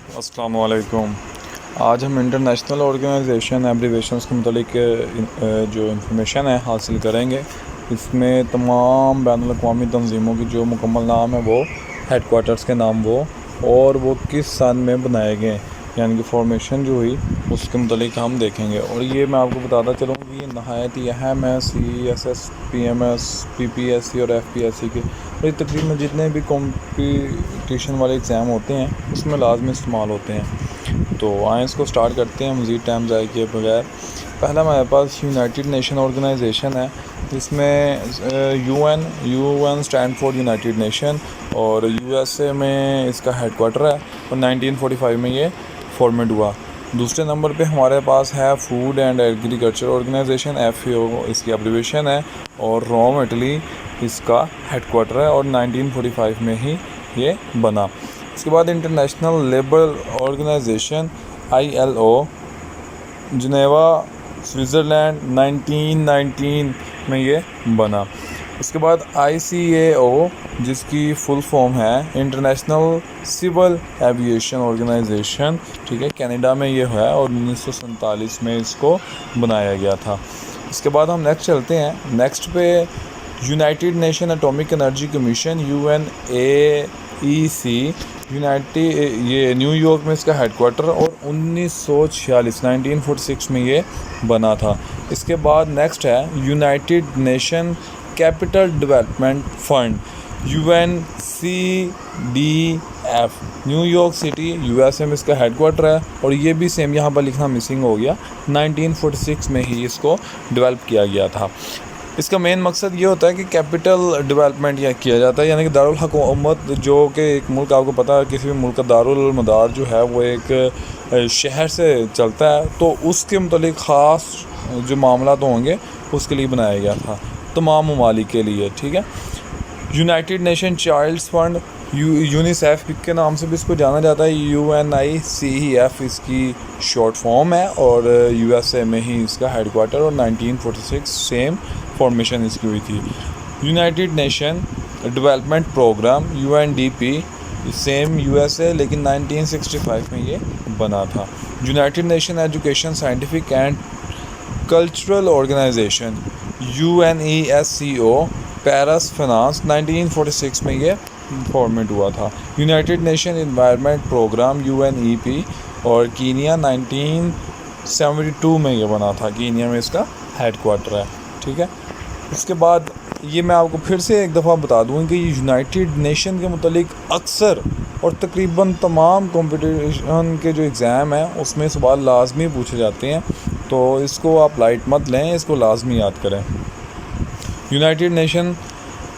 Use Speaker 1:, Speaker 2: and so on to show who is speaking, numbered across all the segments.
Speaker 1: अस्सलाम वालेकुम। आज हम इंटरनेशनल ऑर्गेनाइजेशन एब्रीवेशंस के मुतालिक जो इंफॉर्मेशन है हासिल करेंगे। इसमें तमाम बैनुल अक़वामी तंजीमों की जो मुकम्मल नाम है वो, हेडकोार्टर्स के नाम वो, और वो किस सन में बनाए गए, यानी कि फॉर्मेशन जो हुई उसके मुतालिक हम देखेंगे। और ये मैं आपको बताता चलूँ कि ये नहायत ही अहम है CSS, PMS, PPSC और FPSC के, और ये तकरीबन जितने भी कंपटीशन वाले एग्ज़ाम होते हैं उसमें लाजमी इस्तेमाल होते हैं। तो आए इसको स्टार्ट करते हैं मज़ीद टाइम ज़ाया किए बगैर। पहला हमारे पास यूनाइटेड नेशन ऑर्गेनाइजेशन है, जिसमें UN stand for United nation, और USA में इसका हेडक्वार्टर है, और 1945 में ये फॉर्मेट हुआ। दूसरे नंबर पे हमारे पास है food and agriculture organization, FAO इसकी एब्रीवेशन है, और रोम इटली इसका हेडक्वार्टर है, और 1945 में ही ये बना। इसके बाद international labour organization ILO Geneva Switzerland 1919 में ये बना। इसके बाद ICAO जिसकी फुल फॉर्म है इंटरनेशनल सिविल एविएशन ऑर्गेनाइजेशन, ठीक है, कनाडा में ये है, और 1947 में इसको बनाया गया था। इसके बाद हम नेक्स्ट चलते हैं। नेक्स्ट पे United nation atomic energy commission UNAEC ये न्यूयॉर्क में इसका हेडक्वार्टर, और 1946 में ये बना था। इसके बाद नेक्स्ट है united nation capital development fund UNCDF, New York city USA में इसका हेडक्वार्टर है, और ये भी सेम यहाँ पर लिखना मिसिंग हो गया, 1946 में ही इसको डेवलप किया गया था। इसका मेन मकसद ये होता है कि कैपिटल डेवलपमेंट यह किया जाता है, यानी कि दारुल हुकूमत, जो कि एक मुल्क, आपको पता है किसी भी मुल्क का दारुल मदार जो है वो एक शहर से चलता है, तो उसके मुतालिक ख़ास जो मामला तो होंगे उसके लिए बनाया गया था तमाम ममालिक के लिए, ठीक है। United nation childs fund UNICEF के नाम से भी इसको जाना जाता है, UNICEF इसकी शॉर्ट फॉर्म है, और USA में ही इसका हेडक्वार्टर, और 1946 सेम फॉर्मेशन इसकी हुई थी। United nation development programme UNDP same USA, लेकिन 1965 में ये बना था। United nation education scientific and cultural organization UNESCO Paris France 1946 में ये फॉर्मेट हुआ था। United nation environment programme UNEP और कीनिया 1972 में ये बना था, कीनिया में इसका हेडक्वार्टर है, ठीक है। उसके बाद ये मैं आपको फिर से एक दफ़ा बता दूँ कि यूनाइटेड नेशन के मुतालिक अक्सर और तकरीबन तमाम कंपटीशन के जो एग्ज़ाम हैं उसमें सवाल लाजमी पूछे जाते हैं, तो इसको आप लाइट मत लें, इसको लाजमी याद करें। United nation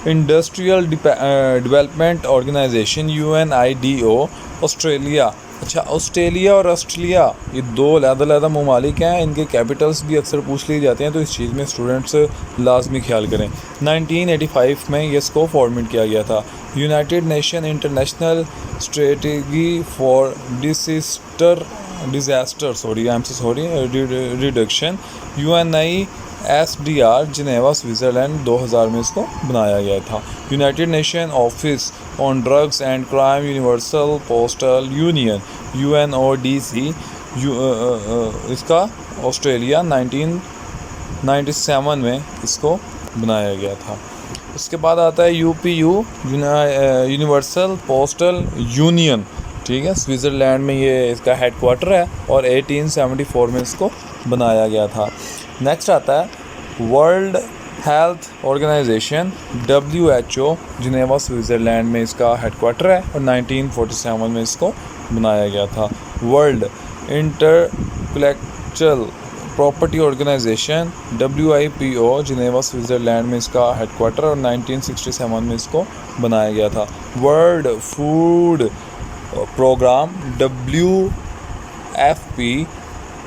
Speaker 1: industrial development organization UNIDO Australia, अच्छा ऑस्ट्रेलिया और ऑस्ट्रेलिया ये दो अलग-अलग ममालिक हैं, इनके कैपिटल्स भी अक्सर पूछ लिए जाते हैं, तो इस चीज़ में स्टूडेंट्स लाजमी ख्याल करें। 1985 में ये इसको फॉर्मेट किया गया था। United nation international strategy for disaster reduction UNISDR Geneva Switzerland 2000 में इसको बनाया गया था। United nation office on drugs and crime universal postal union UNODC इसका ऑस्ट्रेलिया 1997 में इसको बनाया गया था। उसके बाद आता है UPU यूनिवर्सल पोस्टल यूनियन, ठीक है, स्विट्ज़रलैंड में ये इसका हेडक्वार्टर है, और 1874 में इसको बनाया गया था। नेक्स्ट आता है world health organization WHO Geneva Switzerland में इसका हेडक्वार्टर है, और 1947 में इसको बनाया गया था। World intellectual property organization WIPO Geneva Switzerland में इसका हेडक्वार्टर, और 1967 में इसको बनाया गया था। World food programme WFP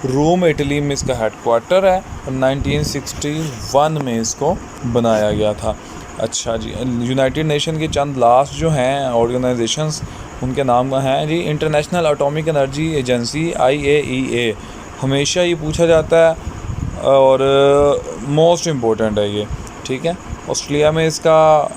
Speaker 1: Rome Italy में इसका हेडक्वार्टर है, और 1961 में इसको बनाया गया था। अच्छा जी, यूनाइटेड नेशन के चंद लास्ट जो हैं ऑर्गेनाइजेशंस उनके नाम हैं जी। International Atomic Energy Agency IAEA, हमेशा ये पूछा जाता है और मोस्ट इम्पोर्टेंट है ये, ठीक है। ऑस्ट्रेलिया में इसका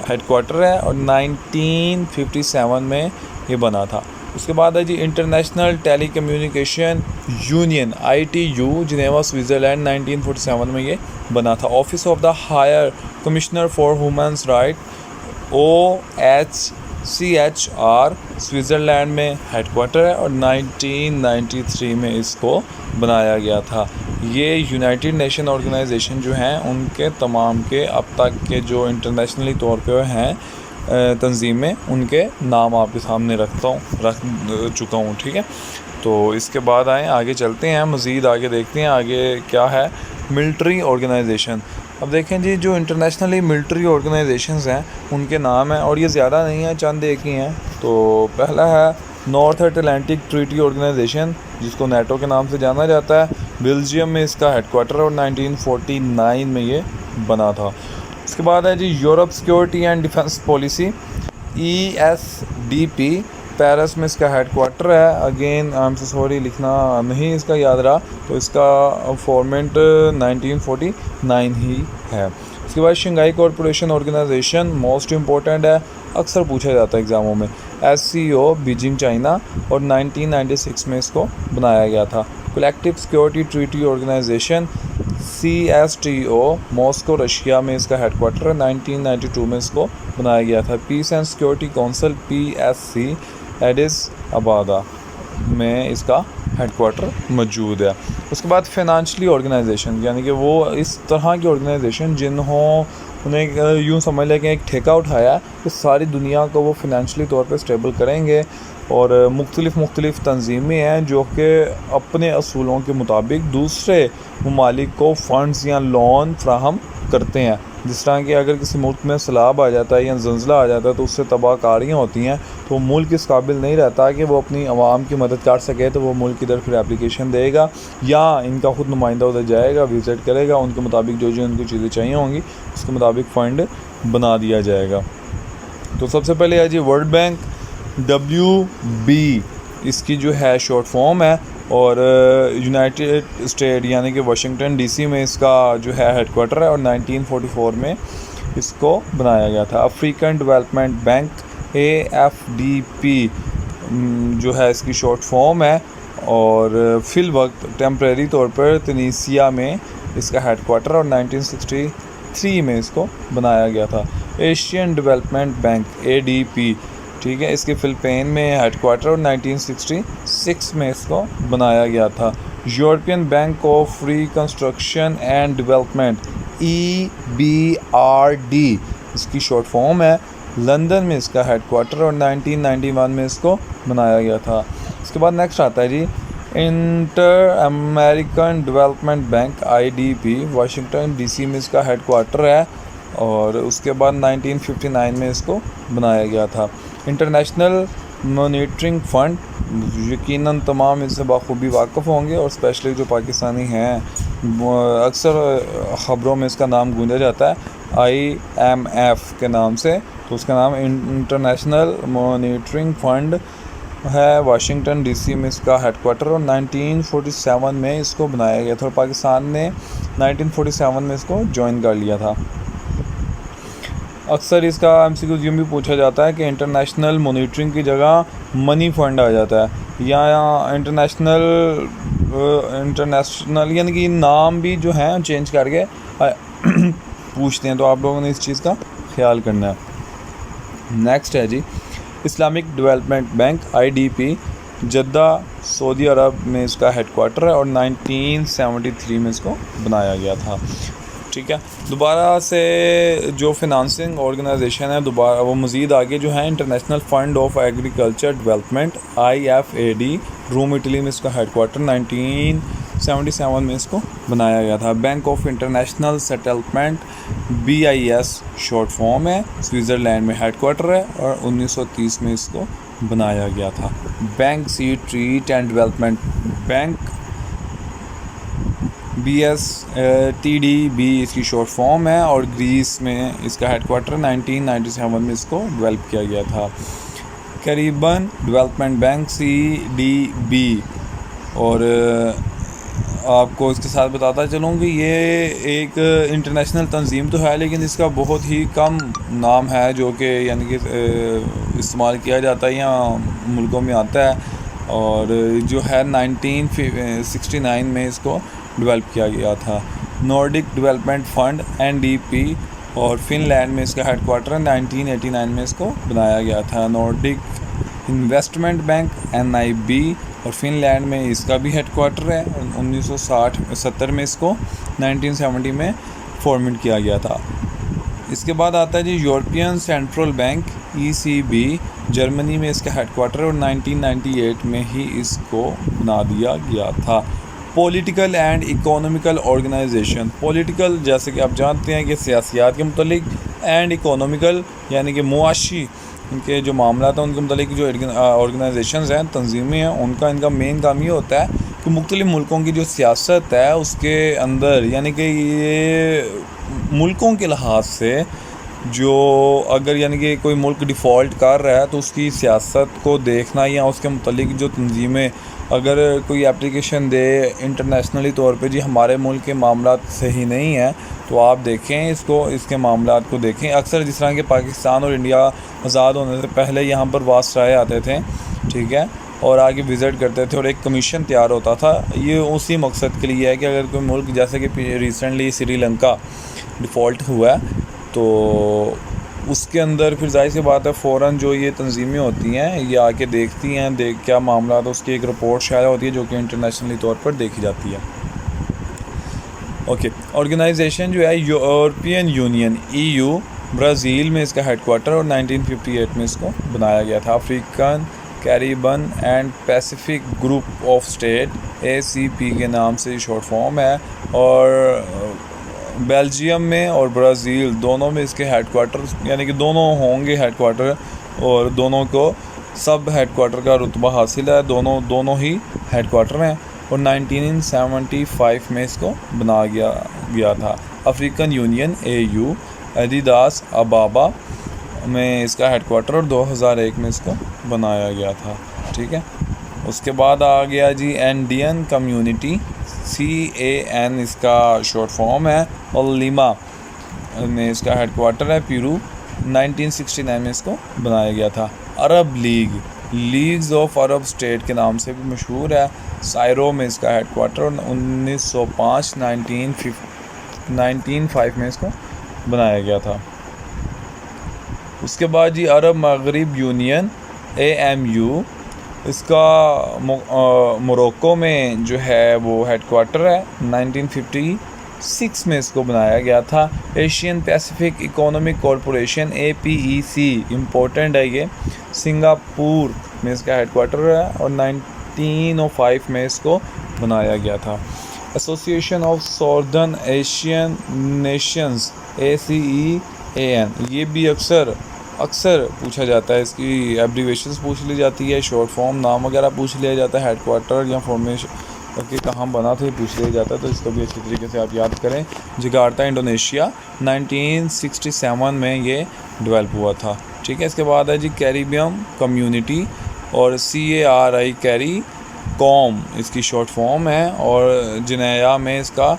Speaker 1: हेडक्वार्टर है, और 1957 में ये बना था। उसके बाद है जी International Telecommunication Union ITU Geneva Switzerland 1947 में ये बना था। Office of the higher commissioner for humans right OHCHR Switzerland में हेडक्वार्टर है और 1993 में इसको बनाया गया था। ये यूनाइटेड नेशन ऑर्गेनाइजेशन जो हैं उनके तमाम के अब तक के जो इंटरनेशनली तौर पे हैं तंजीमें, उनके नाम आपके सामने रख चुका हूँ। ठीक है, तो इसके बाद आगे चलते हैं, मज़ीद आगे देखते हैं आगे क्या है। Military organization. अब देखें जी, जो इंटरनेशनली मिलिट्री ऑर्गेनाइजेशंस हैं उनके नाम हैं और ये ज़्यादा नहीं है, चंद एक ही हैं। तो पहला है नॉर्थ अटलांटिक ट्रीटी ऑर्गेनाइजेशन, जिसको NATO के नाम से जाना जाता है। बेल्जियम में इसका हेडक्वार्टर और 1949 में ये बना था। इसके बाद है जी Europe security and defence policy ESDP, Paris में इसका हेडक्वार्टर है। Again I am so sorry, लिखना नहीं इसका याद रहा, तो इसका फॉर्मेट 1949 ही है। इसके बाद Shanghai corporation organisation, most important है, अक्सर पूछा जाता है एग्ज़ामों में। SCO बीजिंग चाइना और 1996 में इसको बनाया गया था। Collective security treaty organisation CSTO Moscow Russia में इसका हेडक्वार्टर है। 1992 में इसको बनाया गया था। Peace and security council PSC Addis Ababa में इसका हेडक्वार्टर मौजूद है। उसके बाद फाइनेंशियली ऑर्गेनाइजेशन, यानी कि वो इस तरह की ऑर्गेनाइजेशन उन्हें यूँ समझ लें कि एक ठेका उठाया कि सारी दुनिया को वो फाइनेंशियली तौर पे स्टेबल करेंगे और मुख्तलिफ़ तंजीमें हैं जो कि अपने असूलों के मुताबिक दूसरे ममालिक को फ़ंड्स या लोन फ्राहम करते हैं। जिस तरह कि अगर किसी मुल्क में सैलाब आ जाता है या ज़ल्ज़ला आ जाता है तो उससे तबाहकारियाँ होती हैं, तो मुल्क इस काबिल नहीं रहता कि वो अपनी आवाम की मदद कर सके, तो वो मुल्क इधर फिर एप्लीकेशन देगा या इनका ख़ुद नुमाइंदा उधर जाएगा, विज़िट करेगा, उनके मुताबिक जो उनको चीज़ें चाहिए होंगी उसके मुताबिक फ़ंड बना दिया जाएगा। तो सबसे पहले है जी वर्ल्ड बैंक, WB इसकी जो है शॉर्ट फॉर्म है, और यूनाइटेड स्टेट यानी कि वाशिंगटन DC में इसका जो है हेडक्वार्टर है और 1944 में इसको बनाया गया था। अफ्रीकन डेवलपमेंट बैंक AFDP जो है इसकी शॉर्ट फॉर्म है और फिल वक्त टेम्परेरी तौर पर तुनीसिया में इसका हेडक्वार्टर और 1963 में इसको बनाया गया था। एशियन डेवलपमेंट बैंक ADP, ठीक है, इसके फिलिपाइन में हेडक्वार्टर और 1966 में इसको बनाया गया था। European bank of reconstruction and development EBRD इसकी शॉर्ट फॉर्म है। लंदन में इसका हेडक्वार्टर और 1991 में इसको बनाया गया था। इसके बाद नेक्स्ट आता है जी Inter American development bank IDB, Washington DC में इसका हेडक्वार्टर है और उसके बाद 1959 में इसको बनाया गया था। इंटरनेशनल मॉनिटरिंग फंड, यकीनन तमाम इससे बाखूबी वाक़िफ़ होंगे और स्पेशली जो पाकिस्तानी हैं अक्सर ख़बरों में इसका नाम गूंजा जाता है IMF के नाम से, तो उसका नाम इंटरनेशनल मॉनिटरिंग फंड है। वाशिंगटन DC में इसका हेडक्वार्टर और 1947 में इसको बनाया गया था और पाकिस्तान ने 1947 में इसको ज्वाइन कर लिया था। अक्सर इसका MCQ यूँ भी पूछा जाता है कि इंटरनेशनल मॉनिटरिंग की जगह मनी फ़ंड आ जाता है या इंटरनेशनल यानी कि नाम भी जो हैं चेंज करके पूछते हैं, तो आप लोगों ने इस चीज़ का ख्याल करना है। नेक्स्ट है जी Islamic development bank IDP, Jeddah Saudi Arab में इसका हेडक्वार्टर है और 1973 में इसको बनाया गया था। ठीक है, दोबारा से जो फिनांसिंग ऑर्गेनाइजेशन है दोबारा वो मज़ीद आगे जो है international fund of agriculture development IFAD, Rome Italy में इसका हेडक्वार्टर 1977 में इसको बनाया गया था। Bank of international settlement BIS short form है, स्विट्ज़रलैंड में हेडक्वार्टर है और 1930 में इसको बनाया गया था। Bank sea trade and development bank BSTDB इसकी शॉर्ट फॉर्म है और ग्रीस में इसका हेडक्वार्टर 1997 में इसको डेवलप किया गया था। कैरिबियन डेवलपमेंट बैंक CDB और आपको इसके साथ बताता चलूँ कि ये एक इंटरनेशनल तंजीम तो है, लेकिन इसका बहुत ही कम नाम है जो कि यानी कि इस्तेमाल किया जाता है या मुल्कों में आता है। और जो है 1969 में इसको डेवलप किया गया था। नॉर्डिक डेवलपमेंट फ़ंड NDP और फिनलैंड में इसका हेडक्वार्टर है। 1989 में इसको बनाया गया था। नॉर्डिक इन्वेस्टमेंट बैंक NIB और फिनलैंड में इसका भी हेडक्वार्टर है। 1970 में इसको 1970 में फॉर्मेट किया गया था। इसके बाद आता है जी European central bank ECB, Germany में इसका हेडक्वार्टर और 1998 में ही इसको बना दिया गया था। Political and economical organisation, political जैसे कि आप जानते हैं कि सियासियात के मुतलिक, एंड इकोनॉमिकल यानी कि मुआशी इनके जो मामला हैं उनके मुतलिक जो ऑर्गेनाइजेशंस हैं, तंजीमें हैं, उनका इनका मेन काम ये होता है कि मुख्तलिफ़ मुल्कों की जो सियासत है उसके अंदर यानी कि ये मुल्कों के लिहाज से जो अगर यानी कि कोई मुल्क डिफ़ॉल्ट कर रहा है तो उसकी सियासत को देखना या उसके मुतलिक जो तंजीमें अगर कोई एप्लीकेशन दे इंटरनेशनली तौर पे जी हमारे मुल्क के मामला सही नहीं है तो आप देखें इसको, इसके मामला को देखें। अक्सर जिस तरह के पाकिस्तान और इंडिया आज़ाद होने से पहले यहाँ पर वास्राए आते थे, ठीक है, और आगे विज़िट करते थे और एक कमीशन तैयार होता था। ये उसी मकसद के लिए है कि अगर कोई मुल्क जैसे कि रिसेंटली श्रीलंका डिफ़ॉल्ट हुआ है तो उसके अंदर फिर जाहिर सी बात है फ़ौरन जो ये तंजीमें होती हैं ये आके देखती हैं, क्या मामला, तो उसकी एक रिपोर्ट शाया होती है जो कि इंटरनेशनली तौर पर देखी जाती है। ओके, ऑर्गेनाइजेशन जो है यूरोपियन यूनियन EU, ब्राज़ील में इसका हेडक्वार्टर और 1958 में इसको बनाया गया था। African Caribbean and Pacific group of state ACP के नाम से शॉर्ट फॉर्म है। और बेल्जियम में और ब्राज़ील दोनों में इसके हेडक्वार्टर यानी कि दोनों होंगे हेडक्वार्टर और दोनों को सब हेडक्वार्टर का रुतबा हासिल है, दोनों ही हेडक्वार्टर हैं। और 1975 में इसको बना गया था। अफ्रीकन यूनियन AU, एडिडास अबाबा में इसका हेडक्वार्टर और 2001 में इसको बनाया गया था, ठीक है। उसके बाद आ गया जी इंडियन कम्युनिटी, CAN इसका शॉर्ट फॉर्म है, और लिमा में इसका हेडक्वार्टर है, पेरू। 1969 में इसको बनाया गया था। Arab league, leagues of Arab state के नाम से भी मशहूर है। कायरो में इसका हेडक्वार्टर और 1905 में इसको बनाया गया था। उसके बाद जी अरब मगरिब यूनियन AMU, इसका मोरक्को में जो है वो हेडक्वार्टर है। 1956 में इसको बनाया गया था। Asian Pacific economic corporation APEC, important है ये, सिंगापुर में इसका हेडक्वार्टर है और 1905 में इसको बनाया गया था। Association of southern Asian nations ASEAN, ये भी अक्सर पूछा जाता है, इसकी एब्रीवेशंस पूछ ली जाती है, शॉर्ट फॉर्म नाम वगैरह पूछ लिया जाता है, हेडक्वार्टर या फॉर्मेशन करके कहाँ बना था ये पूछ लिया जाता है, तो इसको भी अच्छी तरीके से आप याद करें। जकार्ता इंडोनेशिया, 1967 में ये डेवलप हुआ था, ठीक है। इसके बाद है जी कैरिबियन कम्युनिटी और CARI कैरी कॉम इसकी शॉर्ट फॉर्म है, और जिनेया में इसका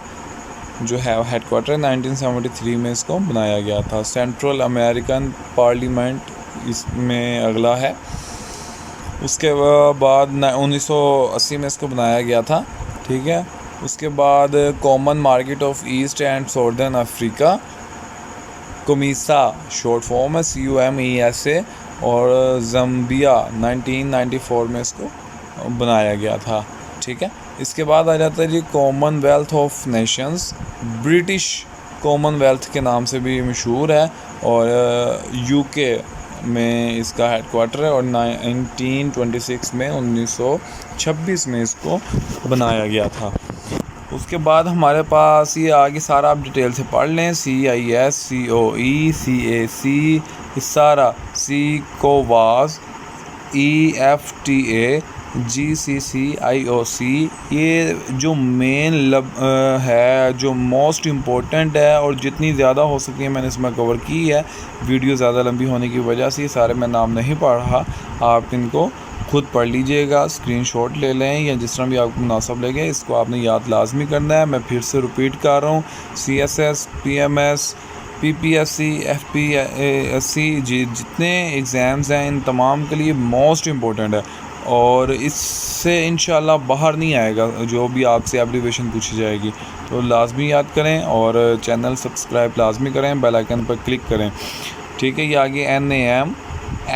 Speaker 1: जो है हेडक्वार्टर 1973 में इसको बनाया गया था। सेंट्रल अमेरिकन पार्लियामेंट इसमें अगला है। उसके बाद 1980 में इसको बनाया गया था, ठीक है। उसके बाद common market of east and southern Africa, COMESA short form है, COMESA, और ज़म्बिया 1994 में इसको बनाया गया था, ठीक है। इसके बाद आ जाता है जी commonwealth of nations, British commonwealth के नाम से भी मशहूर है, और UK में इसका हेडक्वार्टर है, और 1926 में 1926 में इसको बनाया गया था। उसके बाद हमारे पास ये आगे सारा आप डिटेल से पढ़ लें, CIS, COE, CAC, सारा CECOWAS, EFTA, GCC, IOC, ये जो मेन है, जो मोस्ट इम्पोर्टेंट है और जितनी ज़्यादा हो सके मैंने इसमें कवर की है। वीडियो ज़्यादा लंबी होने की वजह से ये सारे मैं नाम नहीं पढ़ रहा, आप इनको खुद पढ़ लीजिएगा, स्क्रीनशॉट ले लें या जिस तरह भी आपको मुनासिब लगे, इसको आपने याद लाजमी करना है। मैं फिर से रिपीट कर रहा हूँ, CSS, PMS, PPSC, FPSC जितने एग्ज़ाम्स हैं इन तमाम के लिए मोस्ट इम्पोर्टेंट है और इससे इंशाल्लाह बाहर नहीं आएगा जो भी आपसे एब्रीवेशन पूछी जाएगी। तो लाजमी याद करें और चैनल सब्सक्राइब लाजमी करें, बेल आइकन पर क्लिक करें। ठीक है, ये आगे NAM,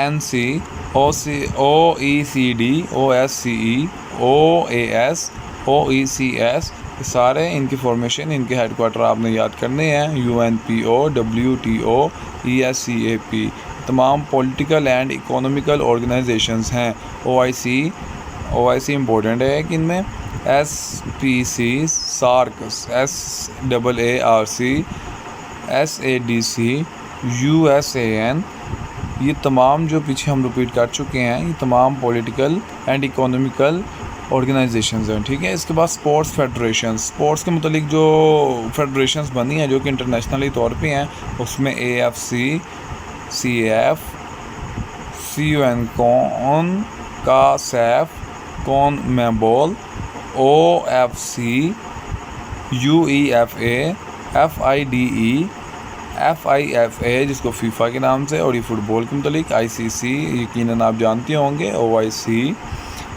Speaker 1: NC, OECD, OSCE, OAS, OECS सारे इनकी फॉर्मेशन, इनके हेडक्वार्टर आपने याद करने हैं। UNPO, WTO, ESCAP तमाम पॉलिटिकल एंड इकोनॉमिकल ऑर्गेनाइजेशंस हैं। OIC इम्पोर्टेंट है कि इनमें SPC, SAARC, SAARC, SADC, USAN, ये तमाम जो पीछे हम रिपीट कर चुके हैं, ये तमाम पॉलिटिकल एंड इकोनॉमिकल ऑर्गेनाइजेशंस हैं। ठीक है, इसके बाद स्पोर्ट्स फेडरेशन, स्पोर्ट्स के मुतालिक जो फेडरेशंस बनी हैं जो कि इंटरनेशनली तौर पे हैं, उसमें AFC, CAF, CON, CASAF, CONMEBOL, OFC, UEFA, FIFA जिसको फीफा के नाम से, और ये फ़ुटबॉल के मुतालिक ICC यकीनन आप जानते होंगे, OIC,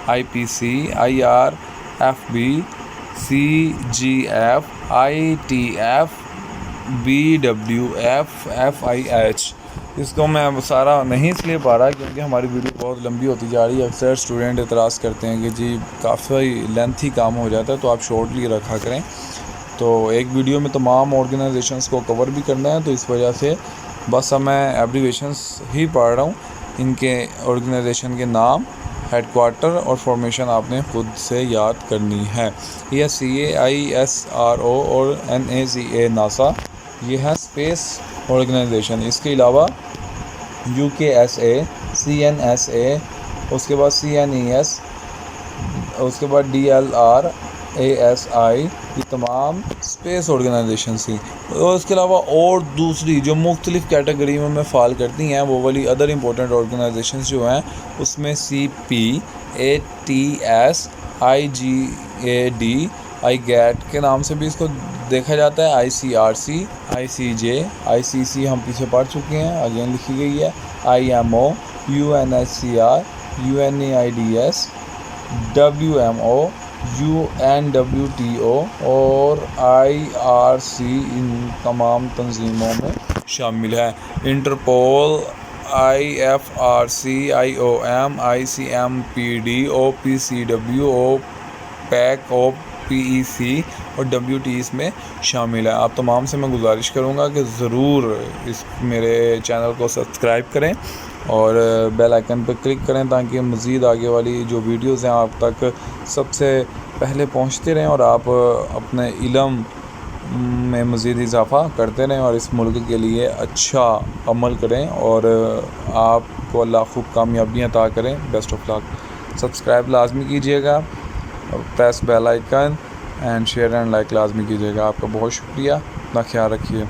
Speaker 1: IPC, IRFB, CGF, ITF, BWF, FIH। इसको मैं अब सारा नहीं इसलिए पा रहा क्योंकि हमारी वीडियो बहुत लंबी होती जा रही है। अक्सर स्टूडेंट एतराज़ करते हैं कि जी काफ़ी लेंथी काम हो जाता है, तो आप शॉर्टली रखा करें। तो एक वीडियो में तमाम ऑर्गेनाइजेशंस को कवर भी करना है, तो इस वजह से बस अब मैं एब्रीवेशंस ही पढ़ रहा हूँ। इनके ऑर्गेनाइजेशन के नाम, हेडक्वार्टर और फॉर्मेशन आपने खुद से याद करनी है। यह CA, ISRO और NASA, नासा, ये है स्पेस ऑर्गेनाइजेशन। इसके अलावा UKSA, CNSA, उसके बाद CNES, उसके बाद DLR, ASI, ये तमाम स्पेस ऑर्गेनाइजेशन थी। और इसके अलावा और दूसरी जो मुख्तलिफ़ कैटेगरी में फ़ाल करती हैं वो वाली अदर इम्पोर्टेंट ऑर्गेनाइजेशन जो हैं, उसमें CP, ATS, IGAD, IGAT के नाम से भी इसको देखा जाता है, ICRC, ICJ, ICC हम पीछे पढ़ चुके हैं, अगेन लिखी गई है, IMO, UNHCR, UNAIDS, WMO, UNWTO और IRC इन तमाम तंजीमों में शामिल है। Interpol, IFRC, IOM, ICMPD, OPCW, OPEC, OPEC और WT इसमें शामिल है। आप तमाम से मैं गुजारिश करूँगा कि ज़रूर इस मेरे चैनल को सब्सक्राइब करें और बेल आइकन पर क्लिक करें ताकि मज़ीद आगे वाली जो वीडियोस हैं आप तक सबसे पहले पहुंचते रहें और आप अपने इल्म में मज़ीद इजाफ़ा करते रहें और इस मुल्क के लिए अच्छा अमल करें और आपको अल्लाह खूब कामयाबियाँ अता करें। Best of luck. सब्सक्राइब लाजमी कीजिएगा और press bell icon and share and like लाजमी कीजिएगा। आपका बहुत शुक्रिया, अपना ख्याल रखिए।